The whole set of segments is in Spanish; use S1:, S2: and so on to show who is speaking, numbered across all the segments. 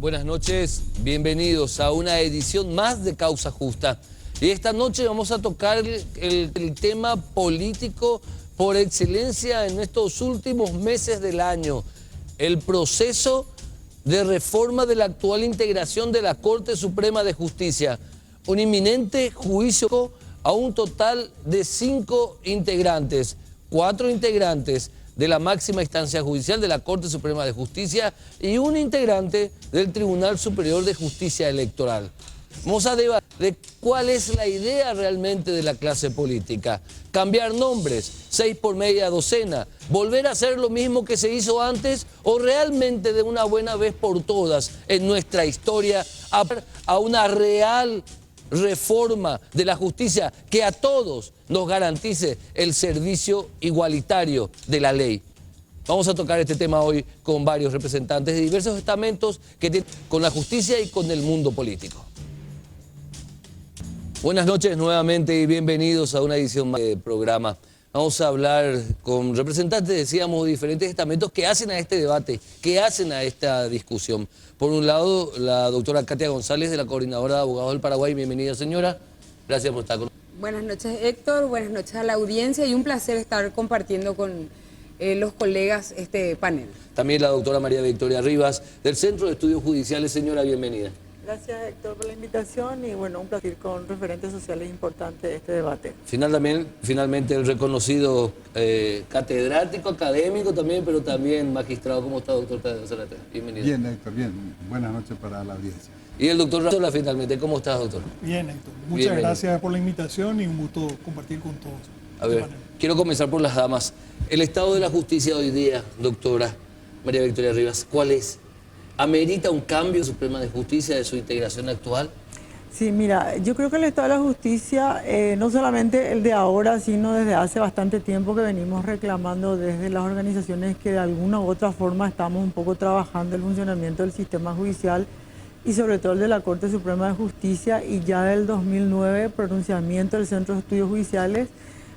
S1: Buenas noches, bienvenidos a una edición más de Causa Justa. Y esta noche vamos a tocar el tema político por excelencia en estos últimos meses del año. El proceso de reforma de la actual integración de la Corte Suprema de Justicia. Un inminente juicio a un total de 5 integrantes, 4 integrantes de la máxima instancia judicial de la Corte Suprema de Justicia y un integrante del Tribunal Superior de Justicia Electoral. Vamos a debatir de cuál es la idea realmente de la clase política. Cambiar nombres, 6 por media docena, volver a hacer lo mismo que se hizo antes o realmente de una buena vez por todas en nuestra historia a una real reforma de la justicia que a todos nos garantice el servicio igualitario de la ley. Vamos a tocar este tema hoy con varios representantes de diversos estamentos que tienen con la justicia y con el mundo político. Buenas noches nuevamente y bienvenidos a una edición más del programa. Vamos a hablar con representantes, decíamos, de diferentes estamentos que hacen a este debate, que hacen a esta discusión. Por un lado, la doctora Katia González, de la Coordinadora de Abogados del Paraguay. Bienvenida, señora. Gracias por estar con nosotros.
S2: Buenas noches, Héctor. Buenas noches a la audiencia y un placer estar compartiendo con los colegas este panel.
S1: También la doctora María Victoria Rivas, del Centro de Estudios Judiciales. Señora, bienvenida.
S3: Gracias, Héctor, por la invitación y bueno, un placer con referentes sociales importantes de este debate.
S1: Finalmente el reconocido catedrático, académico también, pero también magistrado. ¿Cómo está, doctor Zárate? Bienvenido.
S4: Bien, Héctor, bien. Buenas noches para la audiencia.
S1: Y el doctor Razola, finalmente. ¿Cómo estás, doctor?
S5: Bien, Héctor. Muchas gracias por la invitación y un gusto compartir con todos.
S1: A ver, quiero comenzar por las damas. El estado de la justicia hoy día, doctora María Victoria Rivas, ¿cuál es? ¿Amerita un cambio Suprema de Justicia de su integración actual?
S3: Sí, mira, yo creo que el estado de la justicia, no solamente el de ahora, sino desde hace bastante tiempo que venimos reclamando desde las organizaciones que de alguna u otra forma estamos un poco trabajando el funcionamiento del sistema judicial y sobre todo el de la Corte Suprema de Justicia, y ya del 2009, pronunciamiento del Centro de Estudios Judiciales,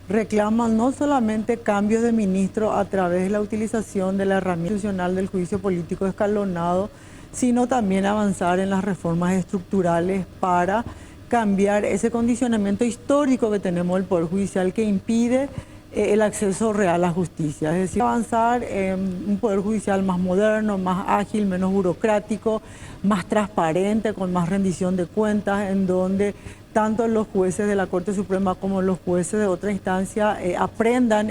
S3: reclaman no solamente cambios de ministro a través de la utilización de la herramienta institucional del juicio político escalonado, sino también avanzar en las reformas estructurales para cambiar ese condicionamiento histórico que tenemos del Poder Judicial que impide el acceso real a la justicia. Es decir, avanzar en un Poder Judicial más moderno, más ágil, menos burocrático, más transparente, con más rendición de cuentas, en donde tanto los jueces de la Corte Suprema como los jueces de otra instancia aprendan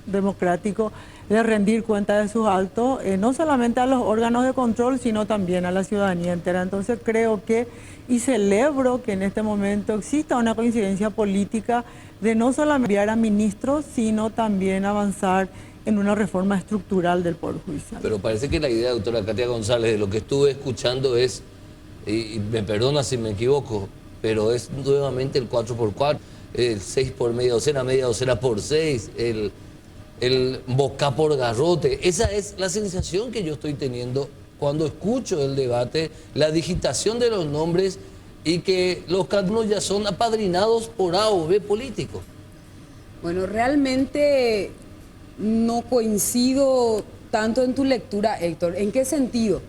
S3: democrático de rendir cuenta de sus actos, no solamente a los órganos de control, sino también a la ciudadanía entera. Entonces creo que, y celebro que en este momento exista una coincidencia política de no solamente enviar a ministros, sino también avanzar en una reforma estructural del Poder Judicial.
S1: Pero parece que la idea, doctora Katia González, de lo que estuve escuchando es, y me perdona si me equivoco, pero es nuevamente el 4x4, el 6 por media docena por 6, el boca por garrote. Esa es la sensación que yo estoy teniendo cuando escucho el debate, la digitación de los nombres y que los candidatos ya son apadrinados por A o B políticos.
S2: Bueno, realmente no coincido tanto en tu lectura, Héctor. ¿En qué sentido?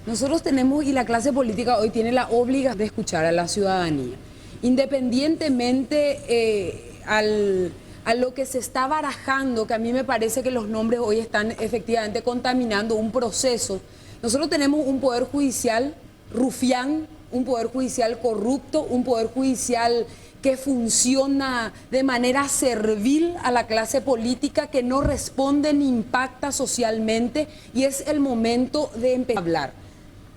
S2: Nosotros tenemos, y la clase política hoy tiene la obligación de escuchar a la ciudadanía, independientemente a lo que se está barajando, que a mí me parece que los nombres hoy están efectivamente contaminando un proceso. Nosotros tenemos un poder judicial rufián, un poder judicial corrupto, un poder judicial que funciona de manera servil a la clase política, que no responde ni impacta socialmente, y es el momento de empezar a hablar.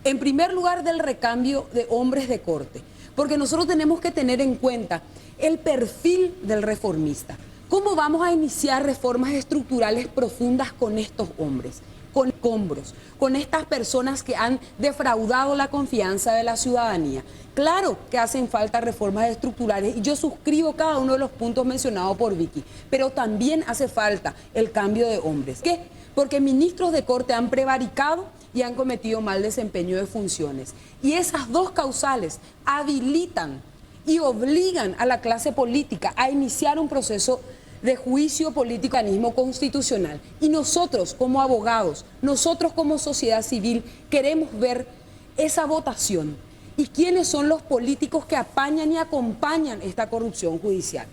S2: En primer lugar, del recambio de hombres de corte, porque nosotros tenemos que tener en cuenta el perfil del reformista. ¿Cómo vamos a iniciar reformas estructurales profundas con estos hombres, con escombros, con estas personas que han defraudado la confianza de la ciudadanía? Claro que hacen falta reformas estructurales y yo suscribo cada uno de los puntos mencionados por Vicky, pero también hace falta el cambio de hombres. ¿Qué? Porque ministros de corte han prevaricado y han cometido mal desempeño de funciones. Y esas dos causales habilitan y obligan a la clase política a iniciar un proceso de juicio político, organismo constitucional. Y nosotros como abogados, nosotros como sociedad civil, queremos ver esa votación y quiénes son los políticos que apañan y acompañan esta corrupción judicial.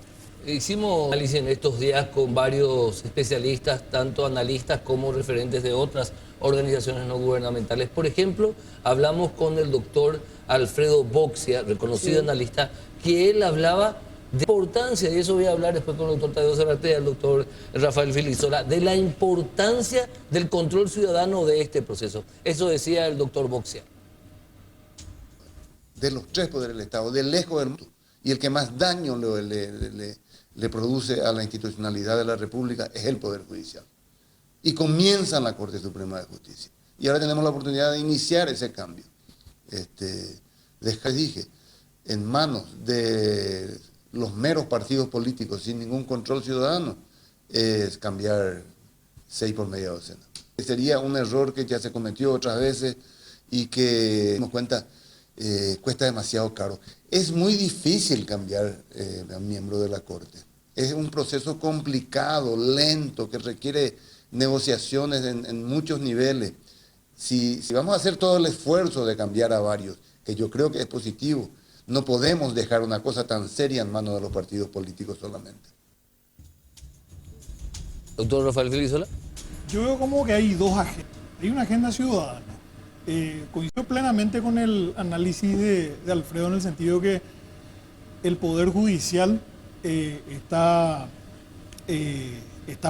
S1: Hicimos análisis en estos días con varios especialistas, tanto analistas como referentes de otras organizaciones no gubernamentales. Por ejemplo, hablamos con el doctor Alfredo Boxia, reconocido analista, que él hablaba de importancia, y eso voy a hablar después con el doctor Tadeo Zaratea, el doctor Rafael Filisola, de la importancia del control ciudadano de este proceso. Eso decía el doctor Boxia.
S6: De los tres poderes del Estado, de lejos del mundo, y el que más daño le produce a la institucionalidad de la República es el Poder Judicial. Y comienza en la Corte Suprema de Justicia. Y ahora tenemos la oportunidad de iniciar ese cambio. Dije, en manos de los meros partidos políticos sin ningún control ciudadano, es cambiar 6 por media docena. Sería un error que ya se cometió otras veces y que, nos cuenta, cuesta demasiado caro. Es muy difícil cambiar a miembro de la Corte. Es un proceso complicado, lento, que requiere negociaciones en muchos niveles. Si vamos a hacer todo el esfuerzo de cambiar a varios, que yo creo que es positivo, no podemos dejar una cosa tan seria en manos de los partidos políticos solamente.
S1: Doctor Rafael Filisola.
S5: Yo veo como que hay dos agendas. Hay una agenda ciudadana. Coincido plenamente con el análisis de Alfredo en el sentido que el Poder Judicial está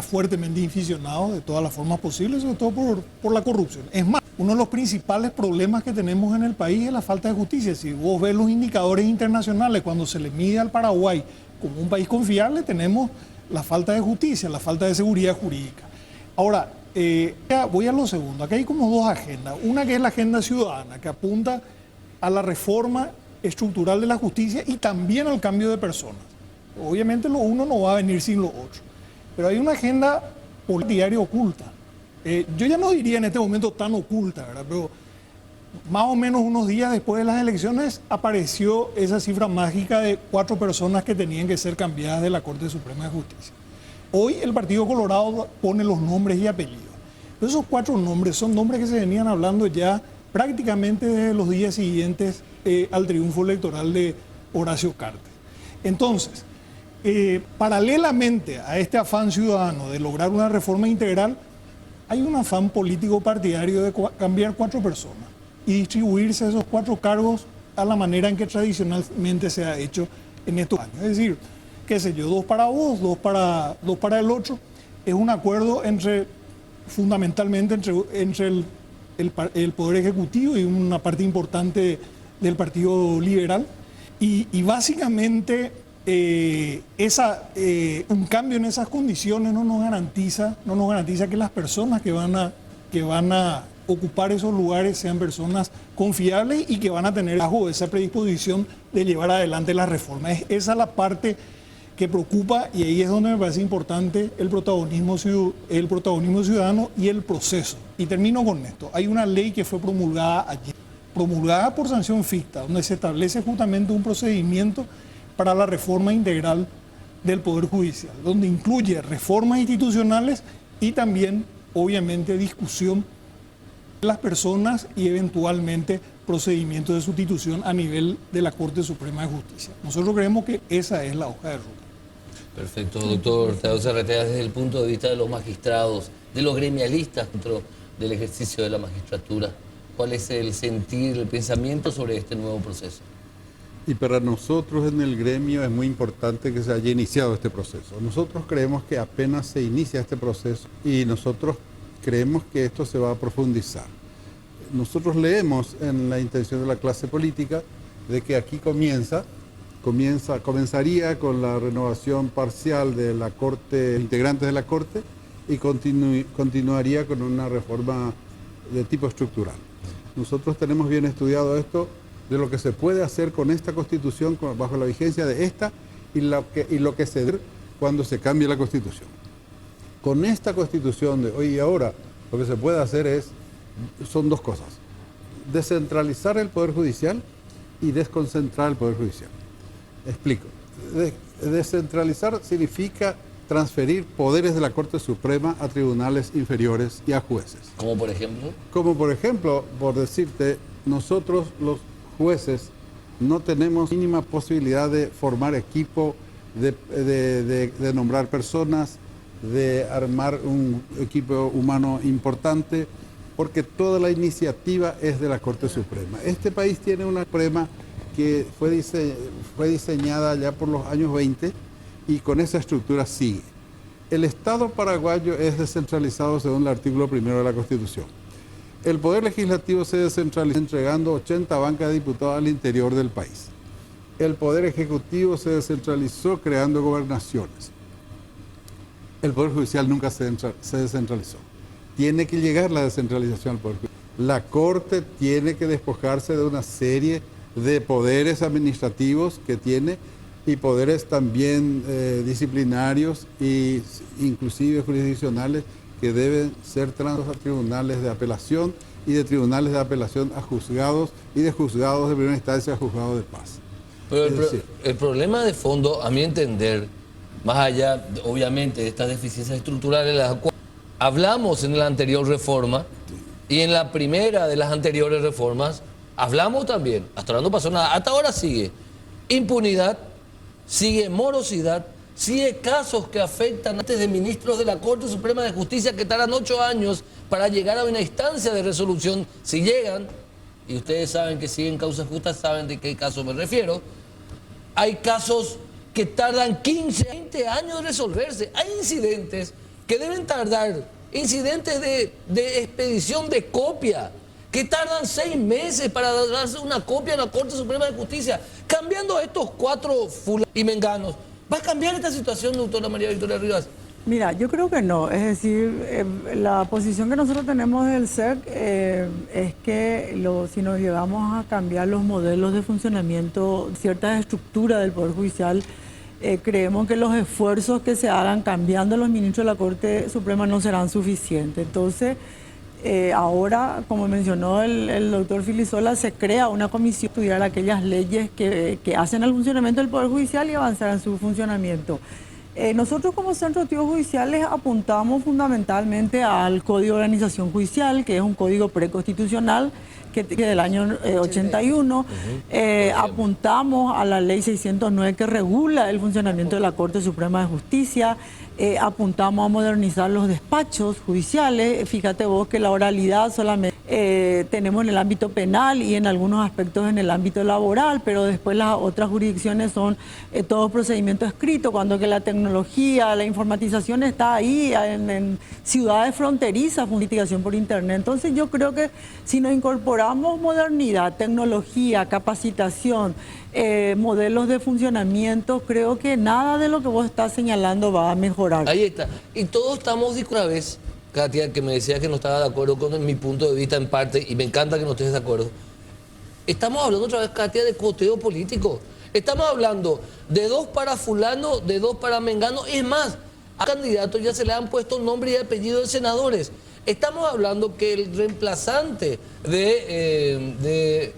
S5: fuertemente inficionado de todas las formas posibles, sobre todo por la corrupción. Es más, uno de los principales problemas que tenemos en el país es la falta de justicia. Si vos ves los indicadores internacionales, cuando se le mide al Paraguay como un país confiable, tenemos la falta de justicia, la falta de seguridad jurídica. Ahora, voy a lo segundo. Acá hay como dos agendas. Una que es la agenda ciudadana, que apunta a la reforma estructural de la justicia y también al cambio de personas. Obviamente lo uno no va a venir sin lo otro. Pero hay una agenda política oculta. Yo ya no diría en este momento tan oculta, ¿verdad? Pero más o menos unos días después de las elecciones apareció esa cifra mágica de 4 personas que tenían que ser cambiadas de la Corte Suprema de Justicia. Hoy el Partido Colorado pone los nombres y apellidos. Pero esos 4 nombres son nombres que se venían hablando ya prácticamente desde los días siguientes al triunfo electoral de Horacio Cartes. Entonces, paralelamente a este afán ciudadano de lograr una reforma integral, hay un afán político partidario de cambiar 4 personas y distribuirse esos 4 cargos a la manera en que tradicionalmente se ha hecho en estos años. Es decir, qué sé yo, 2 para vos, 2 para el otro. Es un acuerdo fundamentalmente entre el Poder Ejecutivo y una parte importante del Partido Liberal. Y básicamente un cambio en esas condiciones no nos garantiza que las personas que van a ocupar esos lugares sean personas confiables y que van a tener esa predisposición de llevar adelante la reforma. Esa es la parte que preocupa y ahí es donde me parece importante el protagonismo ciudadano y el proceso. Y termino con esto. Hay una ley que fue promulgada ayer, promulgada por sanción ficta, donde se establece justamente un procedimiento para la reforma integral del Poder Judicial, donde incluye reformas institucionales y también, obviamente, discusión de las personas y eventualmente procedimientos de sustitución a nivel de la Corte Suprema de Justicia. Nosotros creemos que esa es la hoja de ruta.
S1: Perfecto, doctor Tadeo Zaratea, desde el punto de vista de los magistrados, de los gremialistas dentro del ejercicio de la magistratura, ¿cuál es el sentir, el pensamiento sobre este nuevo proceso?
S4: Y para nosotros en el gremio es muy importante que se haya iniciado este proceso. Nosotros creemos que apenas se inicia este proceso y nosotros creemos que esto se va a profundizar. Nosotros leemos en la intención de la clase política de que aquí comenzaría con la renovación parcial de la Corte, integrantes de la Corte, y continuaría con una reforma de tipo estructural. Nosotros tenemos bien estudiado esto de lo que se puede hacer con esta Constitución bajo la vigencia de esta y lo que se dé cuando se cambie la Constitución. Con esta Constitución de hoy y ahora, lo que se puede hacer son 2 cosas: descentralizar el Poder Judicial y desconcentrar el Poder Judicial. Explico. Descentralizar significa transferir poderes de la Corte Suprema a tribunales inferiores y a jueces.
S1: ¿Cómo por ejemplo?
S4: Como por ejemplo, por decirte, nosotros los jueces no tenemos mínima posibilidad de formar equipo, de nombrar personas, de armar un equipo humano importante, porque toda la iniciativa es de la Corte Suprema. Este país tiene una Suprema que fue diseñada ya por los años 20 y con esa estructura sigue. El Estado paraguayo es descentralizado según el artículo 1 de la Constitución. El Poder Legislativo se descentralizó entregando 80 bancas de diputados al interior del país. El Poder Ejecutivo se descentralizó creando gobernaciones. El Poder Judicial nunca se descentralizó. Tiene que llegar la descentralización al Poder Judicial. La Corte tiene que despojarse de una serie de poderes administrativos que tiene y poderes también disciplinarios e inclusive jurisdiccionales que deben ser trasladados a tribunales de apelación y de tribunales de apelación a juzgados y de juzgados de primera instancia a juzgados de paz.
S1: Pero el problema de fondo, a mi entender, más allá, obviamente, de estas deficiencias estructurales, las cuales hablamos en la anterior reforma y en la primera de las anteriores reformas, hablamos también, hasta ahora no pasó nada, hasta ahora sigue impunidad, sigue morosidad, sigue casos que afectan antes de ministros de la Corte Suprema de Justicia que tardan 8 años para llegar a una instancia de resolución, si llegan, y ustedes saben que siguen causas justas, saben de qué caso me refiero. Hay casos que tardan 15, 20 años en resolverse. Hay incidentes que deben tardar, incidentes de expedición de copia, que tardan 6 meses para darse una copia en la Corte Suprema de Justicia. Cambiando estos 4 fulanos y menganos, ¿va a cambiar esta situación, doctora María Victoria Rivas?
S3: Mira, yo creo que no. Es decir, la posición que nosotros tenemos del SEC es que si nos llegamos a cambiar los modelos de funcionamiento, ciertas estructuras del Poder Judicial, creemos que los esfuerzos que se hagan cambiando a los ministros de la Corte Suprema no serán suficientes. Entonces, ahora, como mencionó el doctor Filisola, se crea una comisión para estudiar aquellas leyes que hacen al funcionamiento del Poder Judicial y avanzar en su funcionamiento. Nosotros como Centro de Estudios Judiciales apuntamos fundamentalmente al Código de Organización Judicial, que es un código preconstitucional que del año 81. Apuntamos a la Ley 609 que regula el funcionamiento de la Corte Suprema de Justicia. Apuntamos a modernizar los despachos judiciales. Fíjate vos que la oralidad solamente tenemos en el ámbito penal y en algunos aspectos en el ámbito laboral, pero después las otras jurisdicciones son todo procedimiento escrito, cuando que la tecnología, la informatización está ahí en ciudades fronterizas, litigación por internet. Entonces yo creo que si nos incorporamos modernidad, tecnología, capacitación, modelos de funcionamiento, creo que nada de lo que vos estás señalando va a mejorar.
S1: Ahí está. Y todos estamos de una vez, Katia, que me decía que no estaba de acuerdo con mi punto de vista en parte, y me encanta que no estés de acuerdo. Estamos hablando otra vez, Katia, de cuoteo político. Estamos hablando de 2 para fulano, de 2 para mengano. Es más, a candidatos ya se le han puesto nombre y apellido de senadores. Estamos hablando que el reemplazante de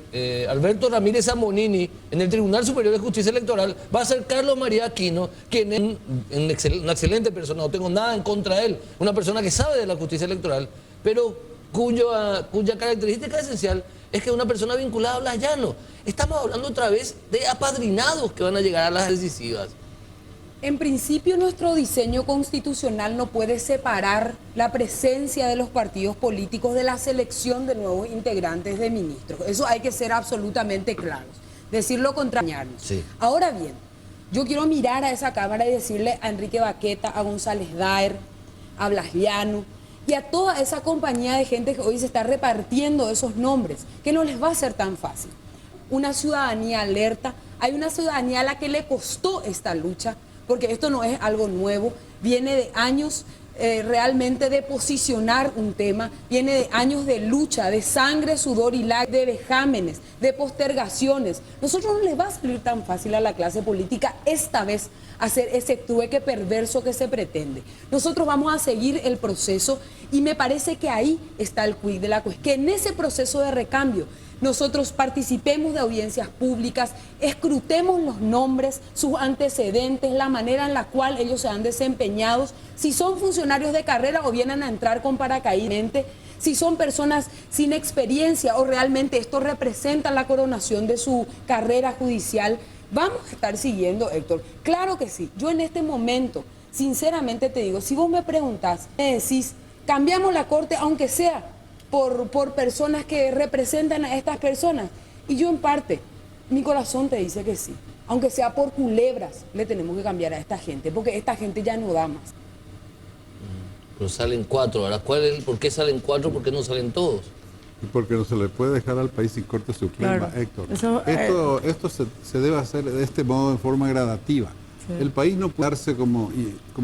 S1: Alberto Ramírez Zamonini en el Tribunal Superior de Justicia Electoral va a ser Carlos María Aquino, quien es una excelente persona, no tengo nada en contra de él, una persona que sabe de la justicia electoral, pero cuya característica esencial es que es una persona vinculada a Blas Llano. Estamos hablando otra vez de apadrinados que van a llegar a las decisivas.
S2: En principio, nuestro diseño constitucional no puede separar la presencia de los partidos políticos de la selección de nuevos integrantes de ministros. Eso hay que ser absolutamente claros. Decir lo contrario.
S1: Sí.
S2: Ahora bien, yo quiero mirar a esa Cámara y decirle a Enrique Baqueta, a González Daer, a Blas Llano y a toda esa compañía de gente que hoy se está repartiendo esos nombres, que no les va a ser tan fácil. Una ciudadanía alerta, hay una ciudadanía a la que le costó esta lucha, porque esto no es algo nuevo, viene de años realmente de posicionar un tema, viene de años de lucha, de sangre, sudor y lágrimas, de vejámenes, de postergaciones. Nosotros no les va a salir tan fácil a la clase política esta vez hacer ese trueque perverso que se pretende. Nosotros vamos a seguir el proceso y me parece que ahí está el quid de la cuestión, que en ese proceso de recambio nosotros participemos de audiencias públicas, escrutemos los nombres, sus antecedentes, la manera en la cual ellos se han desempeñado, si son funcionarios de carrera o vienen a entrar con paracaídas, si son personas sin experiencia o realmente esto representa la coronación de su carrera judicial. Vamos a estar siguiendo, Héctor. Claro que sí. Yo en este momento, sinceramente te digo, si vos me preguntás, me decís, cambiamos la corte aunque sea por personas que representan a estas personas. Y yo en parte, mi corazón te dice que sí. Aunque sea por culebras, le tenemos que cambiar a esta gente, porque esta gente ya no da más.
S1: Pero salen 4. Ahora, ¿por qué salen 4? ¿Por qué no salen todos?
S4: Y porque no se le puede dejar al país sin Corte Suprema,
S3: Claro.
S4: Héctor.
S3: Eso,
S4: Esto se debe hacer de este modo, en forma gradativa.
S3: Sí.
S4: El país no puede darse como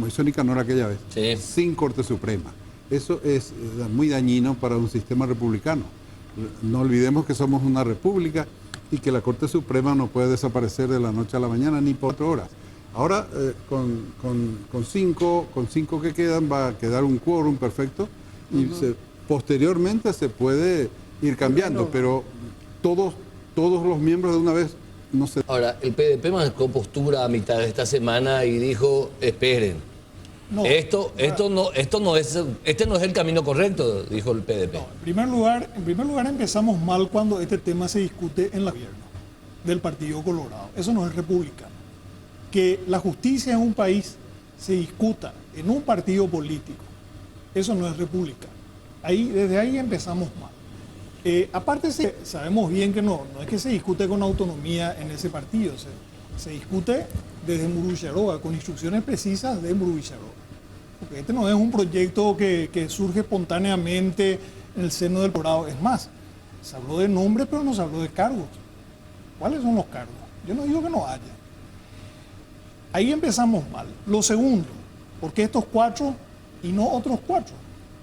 S4: hizo Nicanor aquella vez,
S1: Sí.
S4: sin Corte Suprema. Eso es muy dañino para un sistema republicano. No olvidemos que somos una república y que la Corte Suprema no puede desaparecer de la noche a la mañana ni por 4 horas. Ahora, con cinco que quedan, va a quedar un quórum perfecto y posteriormente se puede ir cambiando, pero todos los miembros de una vez no se...
S1: Ahora, el PDP marcó postura a mitad de esta semana y dijo, esperen.
S5: No,
S1: Este no es el camino correcto, dijo el PDP.
S5: No, en primer lugar empezamos mal cuando este tema se discute en el gobierno del Partido Colorado. Eso no es republicano. Que la justicia en un país se discuta en un partido político, eso no es republicano. Desde ahí empezamos mal. Aparte, sabemos bien que no es que se discute con autonomía en ese partido, se discute desde Murú-Villarroa, con instrucciones precisas de Murú-Villarroa. Porque este no es un proyecto que surge espontáneamente en el seno del Colorado. Es más, se habló de nombres, pero no se habló de cargos. ¿Cuáles son los cargos? Yo no digo que no haya. Ahí empezamos mal. Lo segundo, ¿por qué estos 4 y no otros 4?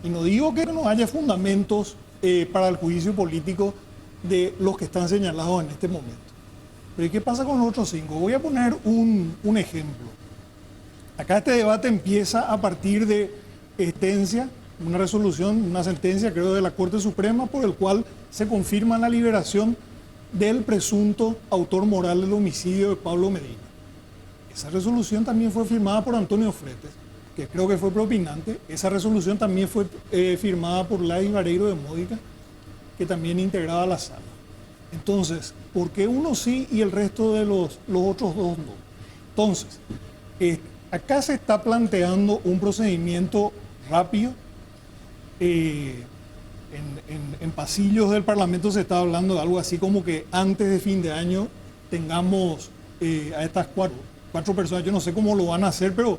S5: Y no digo que no haya fundamentos para el juicio político de los que están señalados en este momento. Pero ¿y qué pasa con los otros 5? Voy a poner un ejemplo. Acá este debate empieza a partir de una resolución, una sentencia creo de la Corte Suprema por el cual se confirma la liberación del presunto autor moral del homicidio de Pablo Medina. Esa resolución también fue firmada por Antonio Fretes, que creo que fue propinante. Esa resolución también fue firmada por Gladys Vareiro de Módica, que también integraba la sala. Entonces, ¿por qué uno sí y el resto de los otros 2 no? Entonces, acá se está planteando un procedimiento rápido. En pasillos del Parlamento se está hablando de algo así como que antes de fin de año tengamos a estas 4 personas. Yo no sé cómo lo van a hacer, pero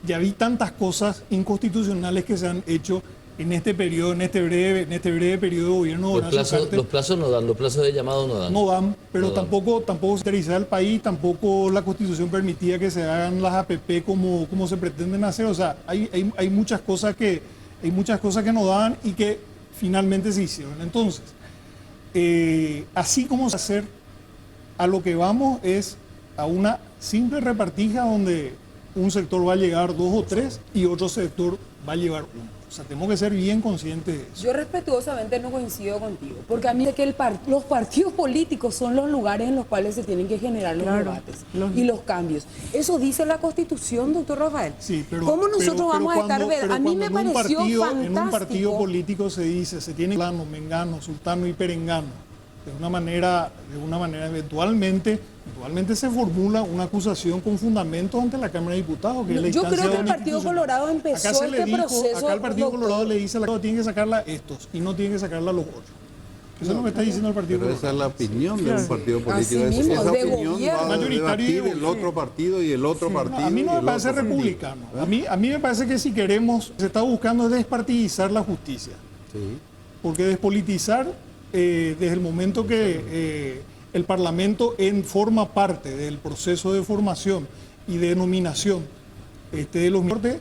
S5: ya vi tantas cosas inconstitucionales que se han hecho en este periodo, en este breve periodo de gobierno.
S1: Los plazos no dan, los plazos de llamado no dan.
S5: No dan, pero
S1: No dan.
S5: tampoco se tercera el país, tampoco la Constitución permitía que se hagan las APP como se pretenden hacer. O sea, hay muchas cosas que no dan y que finalmente se hicieron. Entonces, así como se hacer, a lo que vamos es a una simple repartija donde un sector va a llegar 2 o 3 y otro sector va a llevar 1. O sea, tenemos que ser bien conscientes de eso.
S2: Yo respetuosamente no coincido contigo, porque a mí sé que los partidos políticos son los lugares en los cuales se tienen que generar los debates y los cambios. Eso dice la Constitución, doctor Rafael.
S5: Sí, pero,
S2: ¿Cómo nosotros vamos a estar? A mí me pareció fantástico.
S5: En un partido político se dice, se tiene plano, mengano, sultano y perengano. De una manera eventualmente se formula una acusación con fundamento ante la Cámara de Diputados. Que es la
S2: Yo
S5: instancia
S2: creo que el Partido Colorado empezó proceso.
S5: Acá el Partido
S2: doctor.
S5: Colorado le dice a la Cámara, tiene que sacarla a estos y no tiene que sacarla a los otros. Eso es lo que está diciendo el Partido
S4: Pero
S5: Colorado.
S4: esa es la opinión de un partido político.
S2: Así mismo,
S4: Esa
S2: de
S4: opinión
S2: gobierno.
S4: va a
S5: Mayoritario
S4: debatir el otro partido y el otro partido.
S5: A mí no
S4: y
S5: me
S4: el
S5: parece
S4: otro partido.
S5: republicano. A mí me parece que si queremos, se está buscando despartidizar la justicia.
S4: Sí.
S5: Porque despolitizar, desde el momento que el Parlamento forma parte del proceso de formación y de nominación de los miembros,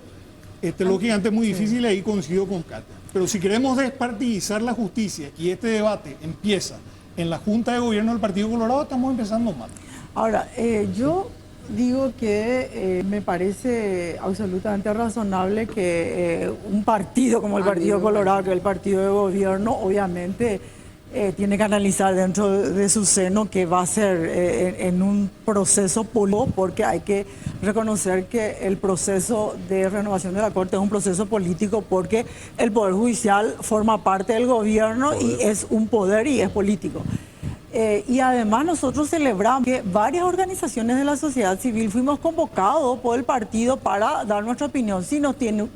S5: lógicamente es muy difícil y ahí coincido con Katia. Pero si queremos despartidizar la justicia y este debate empieza en la Junta de Gobierno del Partido Colorado, estamos empezando mal.
S3: Ahora, yo digo que me parece absolutamente razonable que un partido como el Partido Colorado, que es el partido de gobierno, obviamente tiene que analizar dentro de su seno que va a ser en un proceso político, porque hay que reconocer que el proceso de renovación de la Corte es un proceso político porque el Poder Judicial forma parte del gobierno y es un poder y es político. Y además nosotros celebramos que varias organizaciones de la sociedad civil fuimos convocados por el partido para dar nuestra opinión. Si nos tienen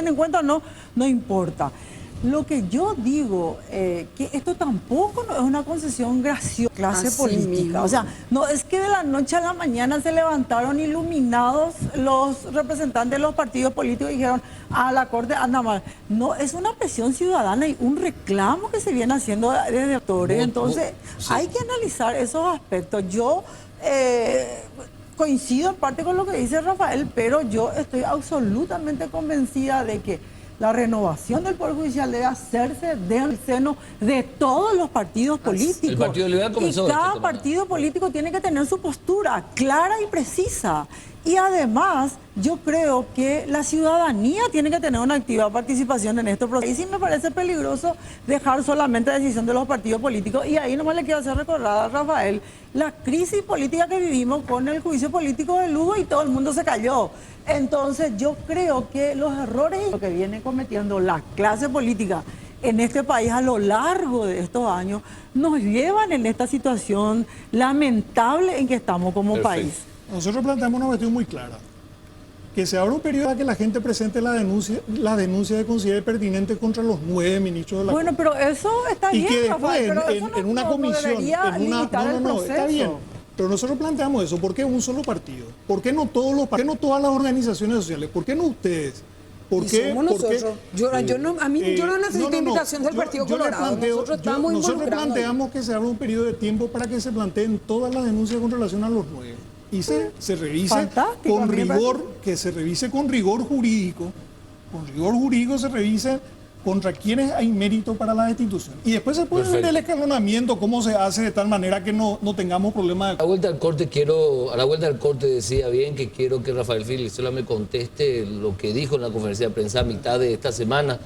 S3: en cuenta o no, no importa. Lo que yo digo, que esto tampoco no es una concesión graciosa, clase
S2: Así
S3: política.
S2: mismo.
S3: O sea, no es que de la noche a la mañana se levantaron iluminados los representantes de los partidos políticos y dijeron, la Corte anda mal. No, es una presión ciudadana y un reclamo que se viene haciendo desde actores. Entonces,
S1: sí.
S3: hay que analizar esos aspectos. Yo coincido en parte con lo que dice Rafael, pero yo estoy absolutamente convencida de que la renovación del Poder Judicial debe hacerse del seno de todos los partidos políticos.
S1: El Partido Liberal comenzó
S3: y cada
S1: esta
S3: partido político tiene que tener su postura clara y precisa. Y además, yo creo que la ciudadanía tiene que tener una activa participación en estos procesos. Y sí me parece peligroso dejar solamente la decisión de los partidos políticos. Y ahí nomás le quiero hacer recordar a Rafael la crisis política que vivimos con el juicio político de Lugo y todo el mundo se cayó. Entonces yo creo que los errores que viene cometiendo la clase política en este país a lo largo de estos años nos llevan en esta situación lamentable en que estamos como país.
S5: Nosotros planteamos una cuestión muy clara. Que se abra un periodo para que la gente presente la denuncia que considere pertinente contra los 9 ministros de la
S3: Bueno, pero eso está
S5: y
S3: bien,
S5: que después
S3: Rafael, pero eso
S5: en una comisión,
S3: debería limitar el proceso.
S5: está bien. Pero nosotros planteamos eso. ¿Por qué un solo partido? ¿Por qué no todos los partidos? ¿Por qué no todas las organizaciones sociales? ¿Por qué no ustedes? ¿Por
S2: Y
S5: qué?
S2: somos
S5: ¿Por qué?
S2: nosotros. Yo no necesito invitación del Partido Colorado. Nosotros estamos
S5: nosotros
S2: involucrados.
S5: planteamos que se abra un periodo de tiempo para que se planteen todas las denuncias con relación a los 9. Y se revise
S3: Fantástico,
S5: con
S3: a mí me
S5: rigor,
S3: parece.
S5: que se revise con rigor jurídico. Con rigor jurídico se revise contra quienes hay mérito para la destitución. Y después se puede ver el escalonamiento, cómo se hace de tal manera que no tengamos problemas.
S1: A la vuelta del corte decía bien que quiero que Rafael Filisola me conteste lo que dijo en la conferencia de prensa a mitad de esta semana,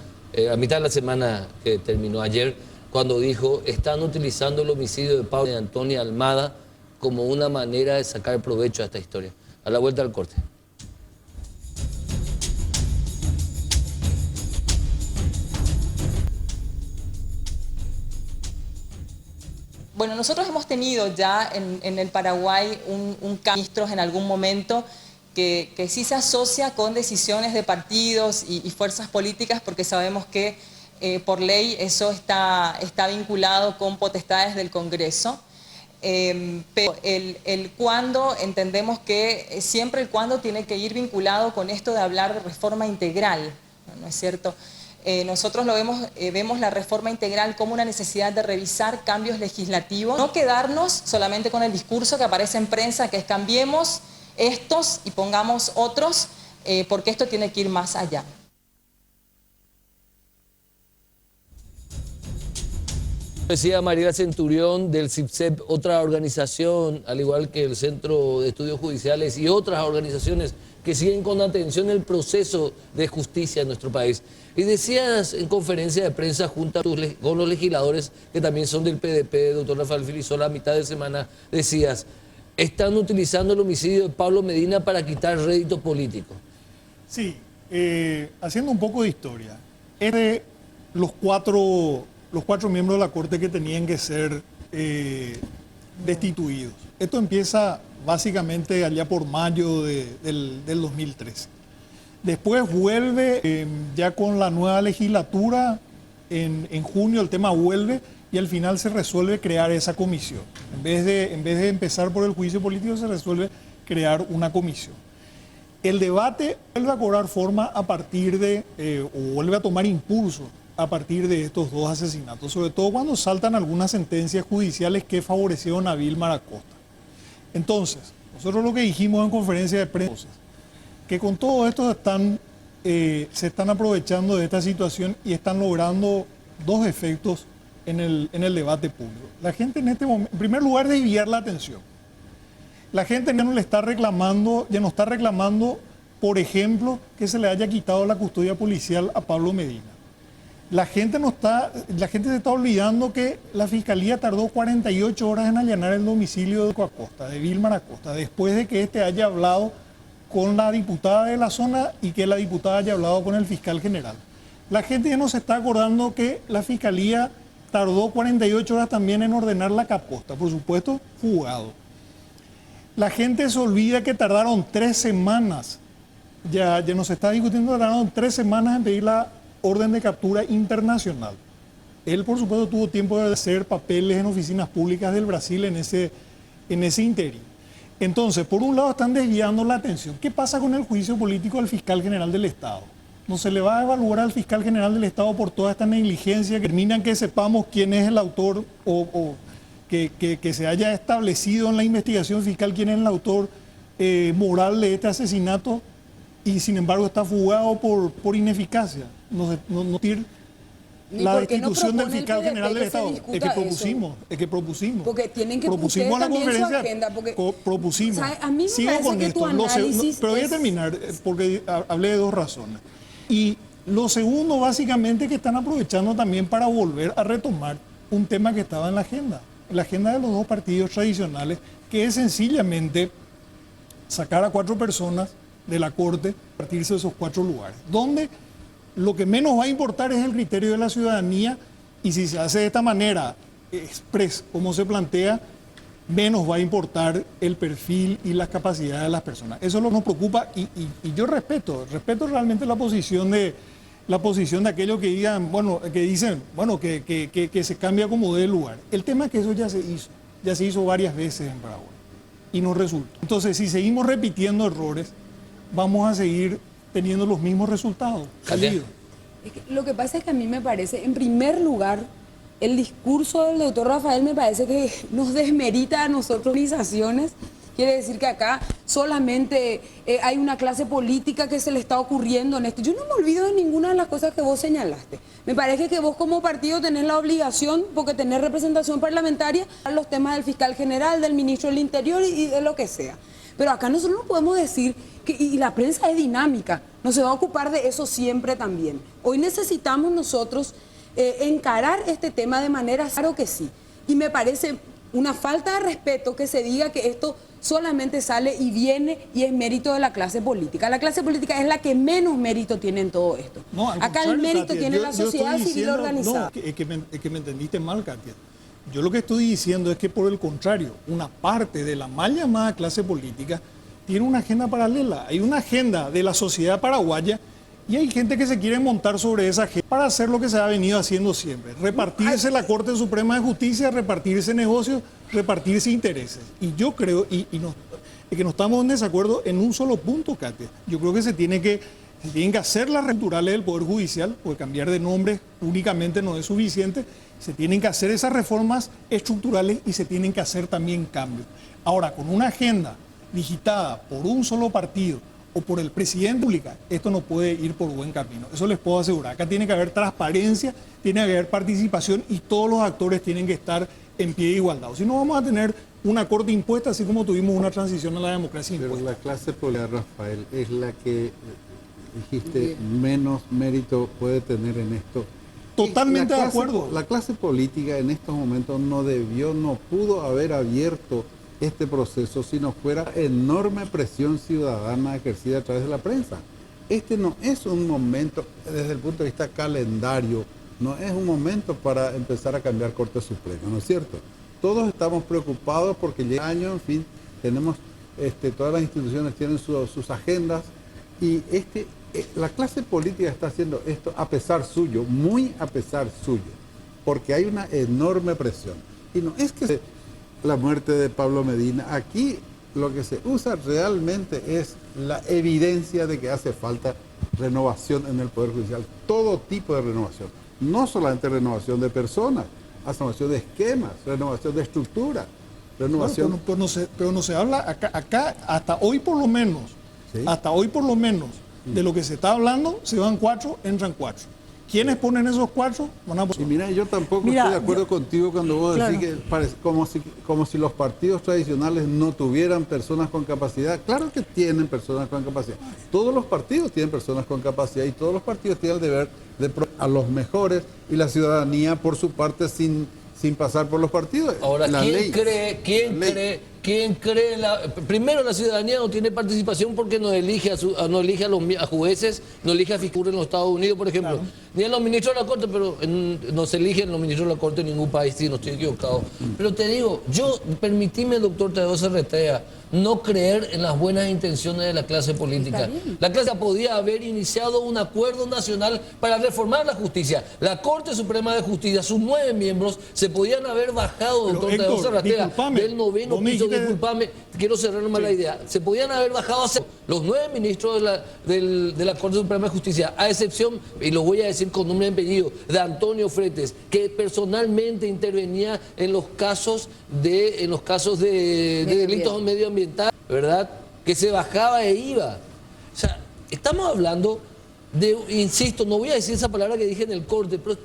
S1: a mitad de la semana que terminó ayer, cuando dijo, están utilizando el homicidio de Pablo y Antonia Almada como una manera de sacar provecho a esta historia. A la vuelta del corte.
S7: Bueno, nosotros hemos tenido ya en el Paraguay un ministros en algún momento que sí se asocia con decisiones de partidos y fuerzas políticas porque sabemos que por ley eso está vinculado con potestades del Congreso. Pero el cuándo, entendemos que siempre el cuándo tiene que ir vinculado con esto de hablar de reforma integral, ¿no es cierto? Nosotros vemos la reforma integral como una necesidad de revisar cambios legislativos, no quedarnos solamente con el discurso que aparece en prensa, que es cambiemos estos y pongamos otros, porque esto tiene que ir más allá.
S1: Decía Mariela Centurión del CIPSEP, otra organización, al igual que el Centro de Estudios Judiciales y otras organizaciones que siguen con atención el proceso de justicia en nuestro país. Y decías en conferencia de prensa junto con los legisladores que también son del PDP, doctor Rafael Filisola, a mitad de semana, decías, están utilizando el homicidio de Pablo Medina para quitar rédito político.
S5: Sí, haciendo un poco de historia. Los cuatro miembros de la Corte que tenían que ser destituidos. Esto empieza básicamente allá por mayo del 2013. Después vuelve ya con la nueva legislatura, en junio el tema vuelve y al final se resuelve crear esa comisión. En vez de empezar por el juicio político se resuelve crear una comisión. El debate vuelve a cobrar forma a partir o vuelve a tomar impulso a partir de estos dos asesinatos, sobre todo cuando saltan algunas sentencias judiciales que favorecieron a Vilmar Acosta. Entonces, nosotros lo que dijimos en conferencia de prensa, que con todo esto se están aprovechando de esta situación y están logrando dos efectos en el debate público. La gente en este momento, en primer lugar, desviar la atención. La gente ya no está reclamando, por ejemplo, que se le haya quitado la custodia policial a Pablo Medina. La gente se está olvidando que la Fiscalía tardó 48 horas en allanar el domicilio de Acosta, de Vilmar Acosta, después de que éste haya hablado con la diputada de la zona y que la diputada haya hablado con el fiscal general. La gente ya no se está acordando que la Fiscalía tardó 48 horas también en ordenar la caposta, por supuesto, fugado. La gente se olvida que tardaron 3 semanas, ya no se está discutiendo, tardaron 3 semanas en pedir la orden de captura internacional. Él, por supuesto, tuvo tiempo de hacer papeles en oficinas públicas del Brasil en ese interín. Entonces, por un lado están desviando la atención. ¿Qué pasa con el juicio político al fiscal general del Estado? No se le va a evaluar al fiscal general del Estado por toda esta negligencia que terminan que sepamos quién es el autor o que se haya establecido en la investigación fiscal quién es el autor moral de este asesinato y sin embargo está fugado por ineficacia. No tiene la destitución del fiscal general del Estado. Es que propusimos.
S2: Porque tienen que
S5: propusimos a la conferencia, su agenda. Propusimos.
S2: O sea, a mí me
S5: Sigo
S2: parece
S5: con
S2: que
S5: esto.
S2: tu análisis
S5: pero voy a terminar porque hablé de 2 razones. Y lo segundo, básicamente, que están aprovechando también para volver a retomar un tema que estaba en la agenda de los 2 partidos tradicionales, que es sencillamente sacar a 4 personas de la Corte, partirse de esos 4 lugares, donde lo que menos va a importar es el criterio de la ciudadanía y si se hace de esta manera, express, como se plantea, menos va a importar el perfil y las capacidades de las personas. Eso es lo que nos preocupa y yo respeto realmente la posición de aquellos que digan, que dicen, que se cambia como de lugar. El tema es que eso ya se hizo varias veces en Paraguay y no resultó. Entonces, si seguimos repitiendo errores, vamos a seguir teniendo los mismos resultados.
S2: Lo que pasa es que a mí me parece, en primer lugar, el discurso del doctor Rafael me parece que nos desmerita a nosotros organizaciones. Quiere decir que acá solamente hay una clase política que se le está ocurriendo en esto. Yo no me olvido de ninguna de las cosas que vos señalaste. Me parece que vos como partido tenés la obligación, porque tenés representación parlamentaria, a los temas del fiscal general, del ministro del Interior y de lo que sea. Pero acá nosotros no podemos decir que, y la prensa es dinámica, no se va a ocupar de eso siempre también. Hoy necesitamos nosotros encarar este tema de manera, claro que sí. Y me parece una falta de respeto que se diga que esto solamente sale y viene y es mérito de la clase política. La clase política es la que menos mérito tiene en todo esto.
S5: No,
S2: acá el mérito tiene la sociedad civil organizada.
S5: No, es que me entendiste mal, Katia. Yo lo que estoy diciendo es que por el contrario, una parte de la mal llamada clase política tiene una agenda paralela. Hay una agenda de la sociedad paraguaya y hay gente que se quiere montar sobre esa agenda para hacer lo que se ha venido haciendo siempre. Repartirse la Corte Suprema de Justicia, repartirse negocios, repartirse intereses. Y yo creo, es que no estamos en desacuerdo en un solo punto, Katia. Yo creo que se tienen que hacer las estructurales del Poder Judicial, porque cambiar de nombre únicamente no es suficiente. Se tienen que hacer esas reformas estructurales y se tienen que hacer también cambios. Ahora, con una agenda digitada por un solo partido o por el presidente pública, esto no puede ir por buen camino. Eso les puedo asegurar. Acá tiene que haber transparencia, tiene que haber participación y todos los actores tienen que estar en pie de igualdad. Si no, vamos a tener una corte impuesta, así como tuvimos una transición a la democracia impuesta.
S4: Pero la clase política, Rafael, es la que, dijiste, menos mérito puede tener en esto.
S5: Totalmente de acuerdo.
S4: La clase política en estos momentos no pudo haber abierto este proceso si no fuera enorme presión ciudadana ejercida a través de la prensa. Este no es un momento, desde el punto de vista calendario, no es un momento para empezar a cambiar Corte Suprema, ¿no es cierto? Todos estamos preocupados porque llega el año, en fin, tenemos, todas las instituciones tienen sus agendas y la clase política está haciendo esto a pesar suyo, muy a pesar suyo, porque hay una enorme presión. Y no es que la muerte de Pablo Medina, aquí lo que se usa realmente es la evidencia de que hace falta renovación en el Poder Judicial, todo tipo de renovación, no solamente renovación de personas, renovación de esquemas, renovación de estructura, renovación...
S5: No, pero no se habla acá hasta hoy por lo menos, ¿sí? Hasta hoy por lo menos, de lo que se está hablando, se van 4, entran 4. ¿Quiénes ponen esos 4? Van a...
S4: Y mira, yo tampoco estoy de acuerdo contigo cuando vos decís que parece como si los partidos tradicionales no tuvieran personas con capacidad. Claro que tienen personas con capacidad. Todos los partidos tienen personas con capacidad y todos los partidos tienen el deber a los mejores y la ciudadanía por su parte sin pasar por los partidos.
S1: Ahora,
S4: La ley.
S1: ¿quién cree primero, la ciudadanía no tiene participación porque no elige a jueces, no elige a fiscales en los Estados Unidos, por ejemplo, claro, ni a los ministros de la Corte, pero no se eligen los ministros de la Corte en ningún país, si no estoy equivocado. Pero te digo, permitime, doctor Tadeo Serretea, no creer en las buenas intenciones de la clase política. La clase podía haber iniciado un acuerdo nacional para reformar la justicia. La Corte Suprema de Justicia, sus 9 miembros, se podían haber bajado, doctor Tadeo Serretea, del 9º piso. Disculpame, quiero cerrar nomás la idea. Se podían haber bajado los 9 ministros de la Corte Suprema de Justicia, a excepción, y lo voy a decir con nombre y apellido, de Antonio Fretes, que personalmente intervenía en los casos de delitos medioambientales, ¿verdad? Que se bajaba e iba. O sea, estamos hablando de, insisto, no voy a decir esa palabra que dije en el corte, pero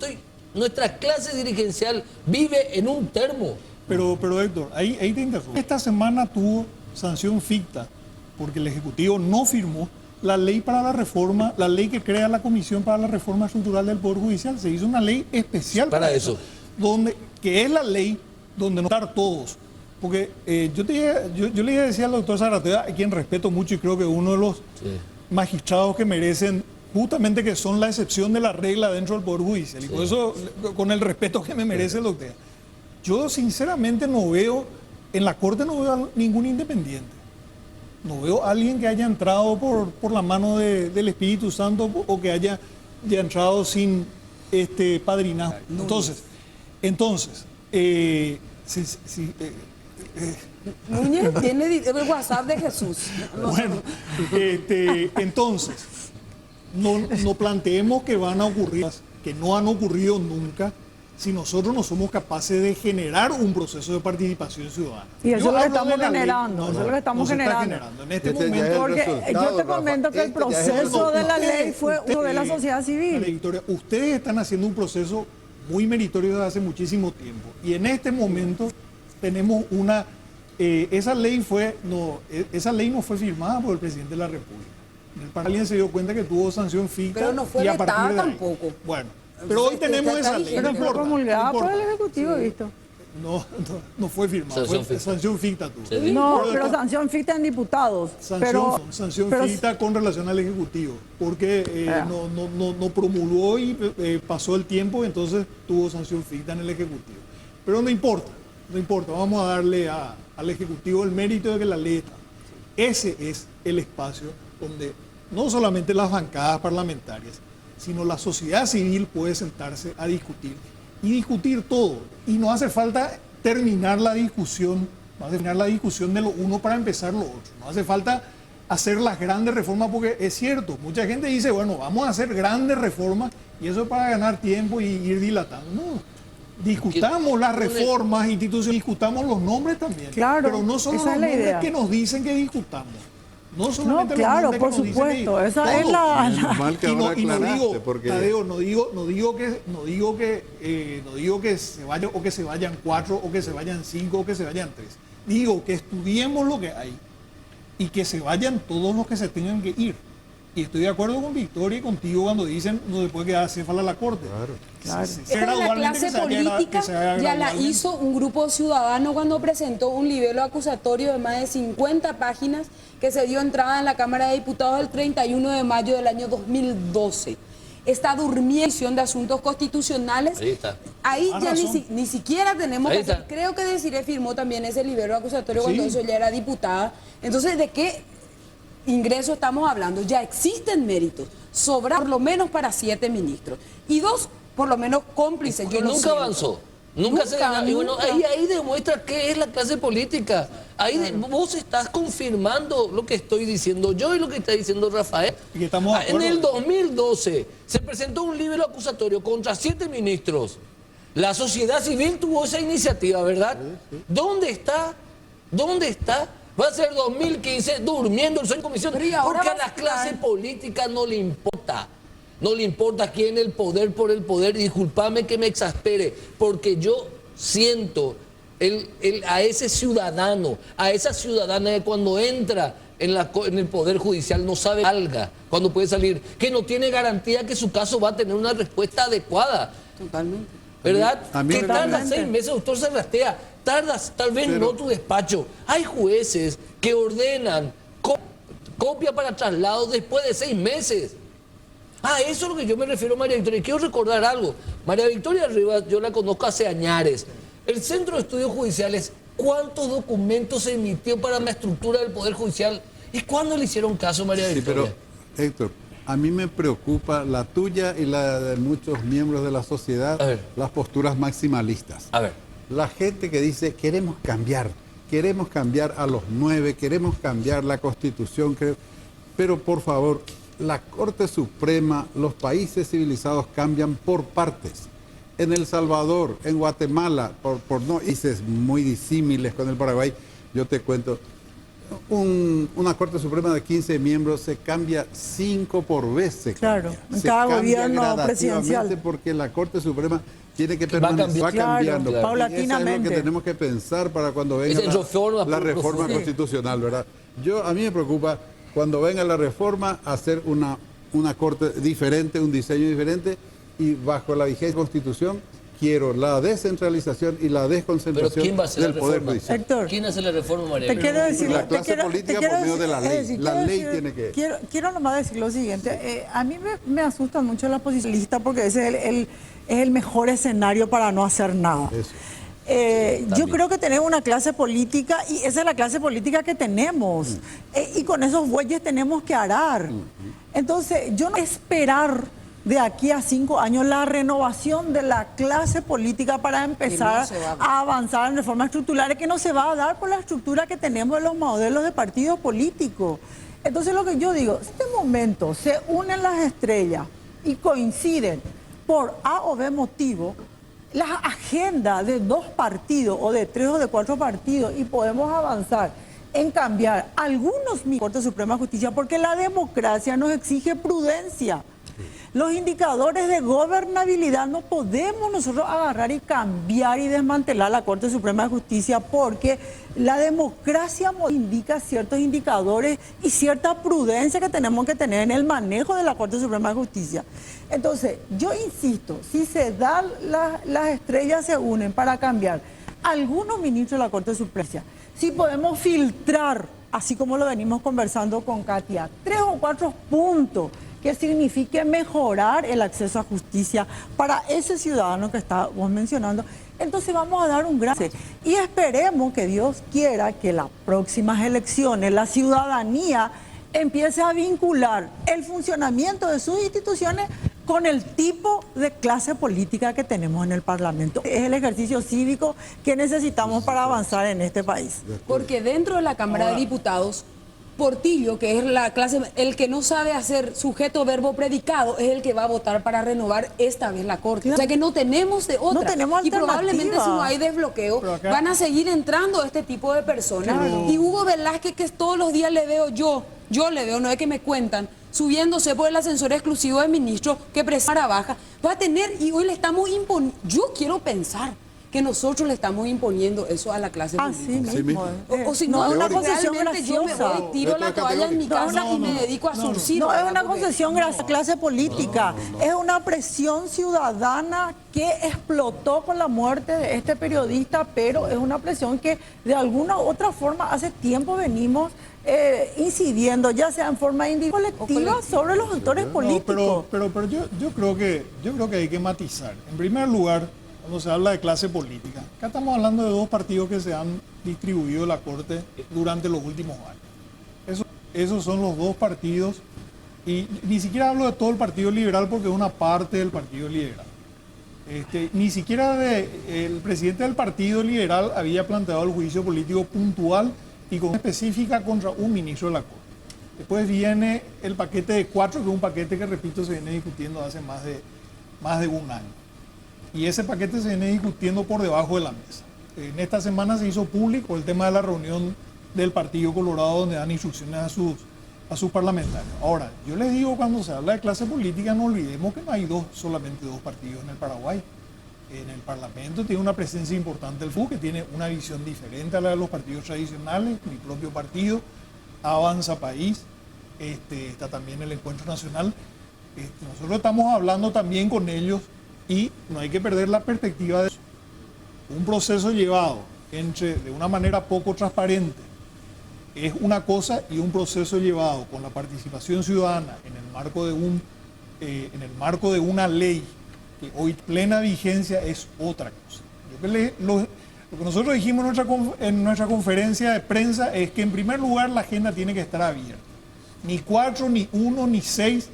S1: nuestra clase dirigencial vive en un termo.
S5: Pero Héctor, ahí te interrumpo. Esta semana tuvo sanción ficta porque el Ejecutivo no firmó la ley para la reforma, la ley que crea la Comisión para la Reforma Estructural del Poder Judicial. Se hizo una ley especial para eso. Que es la ley donde no están todos. Porque yo le decía al doctor Serretea, a quien respeto mucho y creo que uno de los magistrados que merecen, justamente que son la excepción de la regla dentro del Poder Judicial. Y por eso, con el respeto que me merece el doctor, yo sinceramente no veo, en la Corte no veo a ningún independiente. No veo a alguien que haya entrado por la mano del Espíritu Santo o que haya entrado sin padrinazgo. Entonces,
S2: Núñez tiene el WhatsApp de Jesús.
S5: Bueno, entonces, no planteemos que van a ocurrir, que no han ocurrido nunca, si nosotros no somos capaces de generar un proceso de participación ciudadana.
S3: Y eso es lo que estamos generando, eso es lo que estamos generando.
S5: En este momento,
S3: porque yo te comento que el proceso de la ley fue uno de la sociedad civil.
S5: Victoria, ustedes están haciendo un proceso muy meritorio desde hace muchísimo tiempo. Y en este momento tenemos esa ley no fue firmada por el presidente de la República. Alguien se dio cuenta que tuvo sanción ficta.
S2: Pero no fue vetada tampoco.
S5: Bueno, pero hoy tenemos esa ley.
S3: Pero fue promulgada por el Ejecutivo, visto.
S5: No fue firmada, fue sanción ficta tuvo.
S3: Sí. No, pero sanción ficta en diputados.
S5: Sanción ficta con relación al Ejecutivo, porque no promulgó y pasó el tiempo, entonces tuvo sanción ficta en el Ejecutivo. Pero no importa, vamos a darle al Ejecutivo el mérito de que la ley está. Ese es el espacio donde no solamente las bancadas parlamentarias, sino la sociedad civil puede sentarse a discutir y discutir todo. Y no hace falta terminar la discusión de lo uno para empezar lo otro. No hace falta hacer las grandes reformas, porque es cierto, mucha gente dice, bueno, vamos a hacer grandes reformas y eso es para ganar tiempo y ir dilatando. No, discutamos las reformas institucionales, discutamos los nombres también.
S3: Claro,
S5: pero no son los nombres que nos dicen que discutamos. No solamente
S3: claro, por supuesto, esa es la...
S5: Y no digo, Tadeo, no digo que se vayan o que se vayan 4 o que se vayan 5 o que se vayan 3. Digo que estudiemos lo que hay y que se vayan todos los que se tengan que ir. Y estoy de acuerdo con Victoria y contigo cuando dicen no se puede quedar céfala a la Corte.
S2: Claro. La clase política ya la hizo un grupo ciudadano cuando presentó un libelo acusatorio de más de 50 páginas que se dio entrada en la Cámara de Diputados el 31 de mayo del año 2012. Está durmiendo de asuntos constitucionales. Ahí ya ni siquiera tenemos que hacer. Creo que Desiree firmó también ese libelo acusatorio cuando eso ya era diputada. Entonces, ¿de qué ingreso estamos hablando? Ya existen méritos, sobra por lo menos para 7 ministros y 2 por lo menos cómplices.
S1: Yo nunca avanzó, nunca se ganó. Y bueno, ahí demuestra qué es la clase política. Vos estás confirmando lo que estoy diciendo yo y lo que está diciendo Rafael. En el 2012 se presentó un libelo acusatorio contra 7 ministros. La sociedad civil tuvo esa iniciativa, ¿verdad? ¿Dónde está? Va a ser 2015 durmiendo el sueño en comisión, porque a la clase política no le importa. No le importa quién el poder por el poder. Y discúlpame que me exaspere, porque yo siento a ese ciudadano, a esa ciudadana que cuando entra en el Poder Judicial no sabe algo cuando puede salir, que no tiene garantía que su caso va a tener una respuesta adecuada.
S2: Totalmente.
S1: ¿Verdad?
S4: A mí
S1: que
S4: me
S1: tarda
S3: parece.
S1: 6 meses, doctor Serrastea. Tardas, tal vez
S4: Pero-
S1: no tu despacho. Hay jueces que ordenan copia para traslado después de 6 meses. Eso es lo que yo me refiero, María Victoria. Y quiero recordar algo. María Victoria Rivas, yo la conozco hace años. El Centro de Estudios Judiciales, ¿cuántos documentos se emitió para la estructura del Poder Judicial? ¿Y cuándo le hicieron caso, María
S4: Sí,
S1: Victoria?
S4: pero Héctor, a mí me preocupa la tuya y la de muchos miembros de la sociedad,
S1: A ver.
S4: las posturas maximalistas.
S1: A ver.
S4: La gente que dice, queremos cambiar a los 9, queremos cambiar la Constitución, pero por favor, la Corte Suprema, los países civilizados cambian por partes. En El Salvador, en Guatemala, por no países muy disímiles con el Paraguay, yo te cuento, una Corte Suprema de 15 miembros se cambia 5 por vez.
S3: Claro, en
S4: Se
S3: cada
S4: cambia
S3: gobierno
S4: gradativamente
S3: presidencial.
S4: Porque la Corte Suprema tiene que
S1: Va
S4: permanecer, va
S1: cambiando.
S4: cambiando.
S1: Claro,
S3: paulatinamente.
S4: Y eso es lo que tenemos que pensar para cuando venga
S1: Esa reforma
S4: la reforma
S1: profunda.
S4: constitucional, ¿verdad? A mí me preocupa cuando venga la reforma hacer una corte diferente, un diseño diferente, y bajo la vigente Constitución quiero la descentralización y la
S1: Pero
S4: desconcentración
S1: ¿quién va a hacer la
S4: del Poder
S1: reforma?
S4: Judicial.
S3: Héctor,
S1: ¿Quién hace la reforma, María
S3: te
S1: Victoria?
S3: quiero decir,
S4: La clase política por medio de la ley. La ley tiene que...
S3: Quiero nomás decir lo siguiente. A mí me asustan mucho las posicionistas porque ese es el mejor escenario para no hacer nada.
S4: Eso.
S3: Yo creo que tenemos una clase política y esa es la clase política que tenemos. Y con esos bueyes tenemos que arar. Entonces, yo no esperar de aquí a 5 años la renovación de la clase política para empezar
S2: se va a dar.
S3: a avanzar en reformas estructurales que no se va a dar por la estructura que tenemos de los modelos de partidos políticos. Entonces lo que yo digo, si este momento se unen las estrellas y coinciden por A o B motivo, la agenda de 2 partidos o de 3 o de 4 partidos y podemos avanzar en cambiar algunos Corte Suprema de Justicia porque la democracia nos exige prudencia. Los indicadores de gobernabilidad no podemos nosotros agarrar y cambiar y desmantelar la Corte Suprema de Justicia porque la democracia indica ciertos indicadores y cierta prudencia que tenemos que tener en el manejo de la Corte Suprema de Justicia. Entonces, yo insisto, si se dan las estrellas se unen para cambiar algunos ministros de la Corte Suprema, si podemos filtrar, así como lo venimos conversando con Katia, 3 o 4 puntos que signifique mejorar el acceso a justicia para ese ciudadano que estábamos mencionando, entonces vamos a dar un gran... Y esperemos que Dios quiera que las próximas elecciones la ciudadanía empiece a vincular el funcionamiento de sus instituciones con el tipo de clase política que tenemos en el Parlamento. Es el ejercicio cívico que necesitamos para avanzar en este país.
S2: Porque dentro de la Cámara de Diputados, Portillo, que es la clase, el que no sabe hacer sujeto, verbo, predicado, es el que va a votar para renovar esta vez la Corte. O sea que no tenemos de otra.
S3: No tenemos
S2: y probablemente si
S3: alternativa.
S2: no hay desbloqueo,
S5: Pero acá-
S2: van a seguir entrando este tipo de personas.
S5: Claro.
S2: Y Hugo Velázquez, que todos los días le veo yo le veo, no es que me cuentan, subiéndose por el ascensor exclusivo de ministro que presiona baja, va a tener, y hoy le estamos imponiendo, yo quiero pensar que nosotros le estamos imponiendo eso a la clase
S3: Así
S2: política.
S3: mismo.
S2: O si no,
S3: es una
S2: realmente
S3: concesión
S2: yo me voy
S3: graciosa.
S2: y tiro la toalla en mi casa y me dedico a surcir.
S3: No es
S2: ¿verdad?
S3: una
S2: Porque-
S3: concesión gracias a clase política, es una presión ciudadana que explotó con la muerte de este periodista, pero es una presión que de alguna u otra forma hace tiempo venimos incidiendo, ya sea en forma individual o colectiva, sobre los actores políticos.
S5: Pero yo creo que hay que matizar. En primer lugar, cuando se habla de clase política, acá estamos hablando de 2 partidos que se han distribuido la Corte durante los últimos años. Esos son los 2 partidos, y ni siquiera hablo de todo el Partido Liberal porque es una parte del Partido Liberal. Ni siquiera el presidente del Partido Liberal había planteado el juicio político puntual y con específica contra un ministro de la Corte. Después viene el paquete de 4, que es un paquete que, repito, se viene discutiendo hace más de un año. Y ese paquete se viene discutiendo por debajo de la mesa. En esta semana se hizo público el tema de la reunión del Partido Colorado, donde dan instrucciones a sus parlamentarios. Ahora, yo les digo, cuando se habla de clase política, no olvidemos que no hay solamente dos partidos en el Paraguay. En el Parlamento tiene una presencia importante el FU, que tiene una visión diferente a la de los partidos tradicionales, mi propio partido. Avanza País, está también el Encuentro Nacional. Nosotros estamos hablando también con ellos y no hay que perder la perspectiva de eso. Un proceso llevado de una manera poco transparente es una cosa, y un proceso llevado con la participación ciudadana en el marco de una ley que hoy plena vigencia es otra cosa. Lo que nosotros dijimos en nuestra conferencia de prensa es que en primer lugar la agenda tiene que estar abierta. Ni 4, ni 1, ni 6,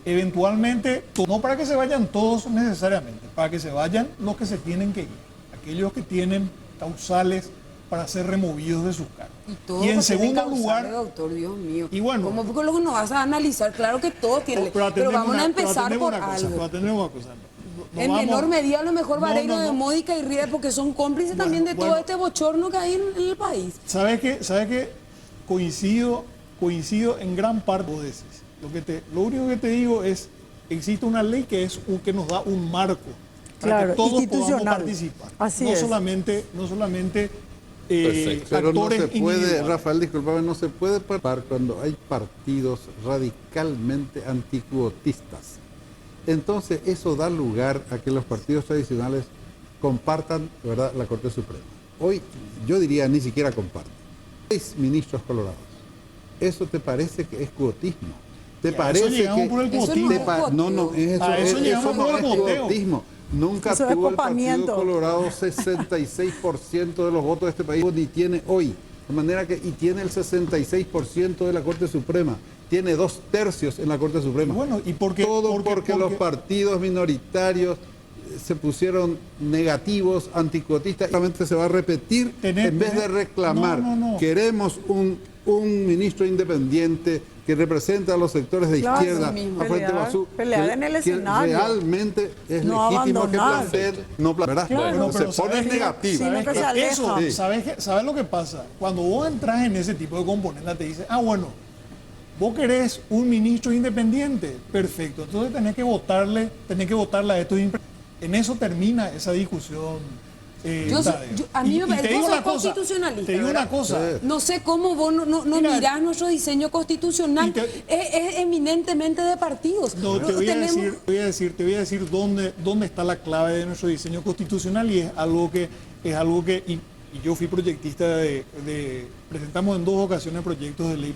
S5: eventualmente, no para que se vayan todos necesariamente, para que se vayan los que se tienen que ir, aquellos que tienen causales para ser removidos de sus cargos. Y en segundo lugar,
S2: doctor, Dios mío.
S5: Y bueno,
S2: ¿cómo porque luego nos vas a analizar? Claro que todos tienen, pero vamos a empezar por algo. En menor medida a lo mejor Vareiro de Módica y Ried, porque son cómplices también de todo este bochorno que hay en el país.
S5: ¿Sabes qué? Coincido en gran parte de eso. Lo único que te digo es, existe una ley que nos da un marco para que todos podamos participar.
S3: Así
S5: no
S3: es.
S5: solamente
S4: pero no
S5: actores
S4: se puede,
S5: individuales.
S4: Rafael, disculpame, no se puede participar cuando hay partidos radicalmente anticuotistas. Entonces eso da lugar a que los partidos tradicionales compartan, ¿verdad?, la Corte Suprema. Hoy yo diría ni siquiera comparten. 6 ministros colorados. ¿Eso te parece que es cuotismo? ¿Te parece
S5: eso llegamos
S4: que
S5: por el
S2: eso
S5: cuotismo?
S2: no es
S5: Eso llegamos
S4: no
S5: por el
S4: es
S5: cuoteo.
S4: cuotismo. Nunca
S3: Eso es
S4: tuvo el Partido
S3: copamiento.
S4: Colorado 66% de los votos de este país, ni tiene hoy. De manera que, y tiene el 66% de la Corte Suprema. Tiene 2/3 en la Corte Suprema.
S5: Bueno, ¿y por qué?
S4: Todo porque los partidos minoritarios se pusieron negativos, anticuotistas. Realmente se va a repetir, en vez de reclamar,
S5: No.
S4: queremos un ministro independiente que representa a los sectores de
S3: Claro,
S4: izquierda,
S3: sí mismo.
S4: a Frente Guazú,
S3: Pelear en el
S4: que
S3: escenario.
S4: realmente es
S3: No
S4: legítimo que
S3: abandonar.
S4: planteen, no ¿verdad?
S3: Claro,
S4: Bueno,
S5: pero
S4: se pone
S5: ¿sabes qué?
S4: negativo.
S3: Sino que se aleja.
S5: Eso,
S4: Sí.
S5: ¿sabes lo que pasa? Cuando vos entras en ese tipo de componentes, te dicen, bueno, vos querés un ministro independiente, perfecto, entonces tenés que votarle a estos en eso termina esa discusión.
S2: A mí me parece que
S5: vos
S2: sos constitucionalista.
S5: Te digo una cosa.
S2: No sé cómo vos no
S5: Mira,
S2: mirás nuestro diseño constitucional. Es eminentemente de partidos.
S5: No, te voy a decir dónde está la clave de nuestro diseño constitucional, y es algo que y yo fui proyectista presentamos en 2 ocasiones proyectos de ley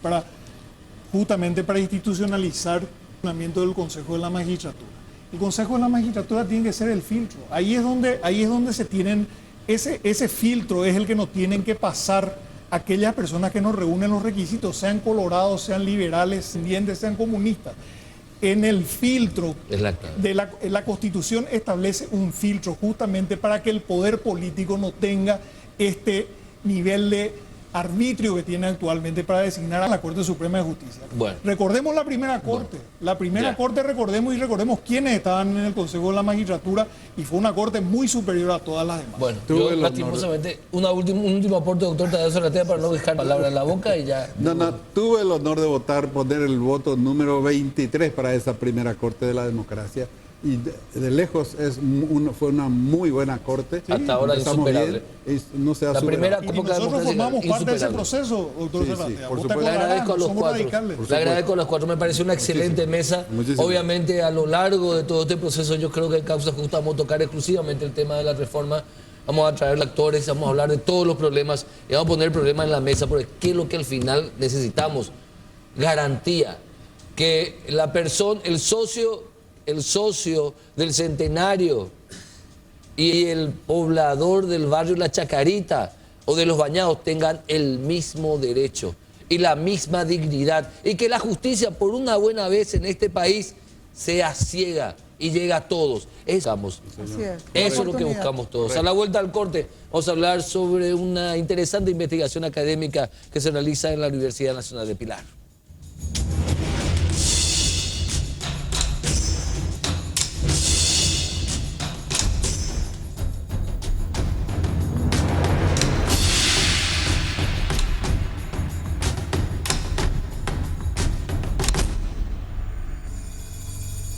S5: justamente para institucionalizar el funcionamiento del Consejo de la Magistratura. El Consejo de la Magistratura tiene que ser el filtro. Ahí es donde se tienen, ese filtro es el que nos tienen que pasar aquellas personas que nos reúnen los requisitos, sean colorados, sean liberales, sean comunistas. En el filtro la Constitución establece un filtro justamente para que el poder político no tenga este nivel de arbitrio que tiene actualmente para designar a la Corte Suprema de Justicia.
S1: Bueno.
S5: Recordemos la primera Corte. La primera Corte, recordemos quiénes estaban en el Consejo de la Magistratura, y fue una Corte muy superior a todas las demás.
S1: Bueno,
S4: Tuve
S1: yo
S4: el honor.
S1: lastimosamente, un último aporte, doctor Tadeo Zaratea, para no dejar palabra en la boca y ya.
S4: No, tuve el honor de poner el voto número 23 para esa primera Corte de la Democracia. Y de lejos fue una muy buena corte.
S1: Hasta ahora
S4: Estamos
S1: insuperable.
S4: bien, no se ha
S1: La
S4: superado.
S1: primera
S5: Y
S1: época
S5: nosotros
S1: democrática
S5: formamos parte de ese
S1: insuperable.
S5: proceso, doctor
S4: Sí,
S5: Zaratea.
S4: por
S5: Vos te
S4: supuesto.
S1: Le
S5: acordarás,
S1: agradezco a los
S5: somos
S1: 4.
S5: radicales.
S1: Le agradezco a los 4. Me pareció una excelente mesa.
S4: Muchísimas.
S1: Obviamente, a lo largo de todo este proceso, yo creo que en Causa Justa vamos a tocar exclusivamente el tema de la reforma. Vamos a traer actores, vamos a hablar de todos los problemas y vamos a poner el problema en la mesa, porque ¿qué es lo que al final necesitamos? Garantía. Que la persona, el socio del Centenario y el poblador del barrio La Chacarita o de Los Bañados tengan el mismo derecho y la misma dignidad, y que la justicia por una buena vez en este país sea ciega y llegue a todos. Eso
S3: Así es.
S1: es lo que buscamos todos. A la vuelta al corte vamos a hablar sobre una interesante investigación académica que se realiza en la Universidad Nacional de Pilar.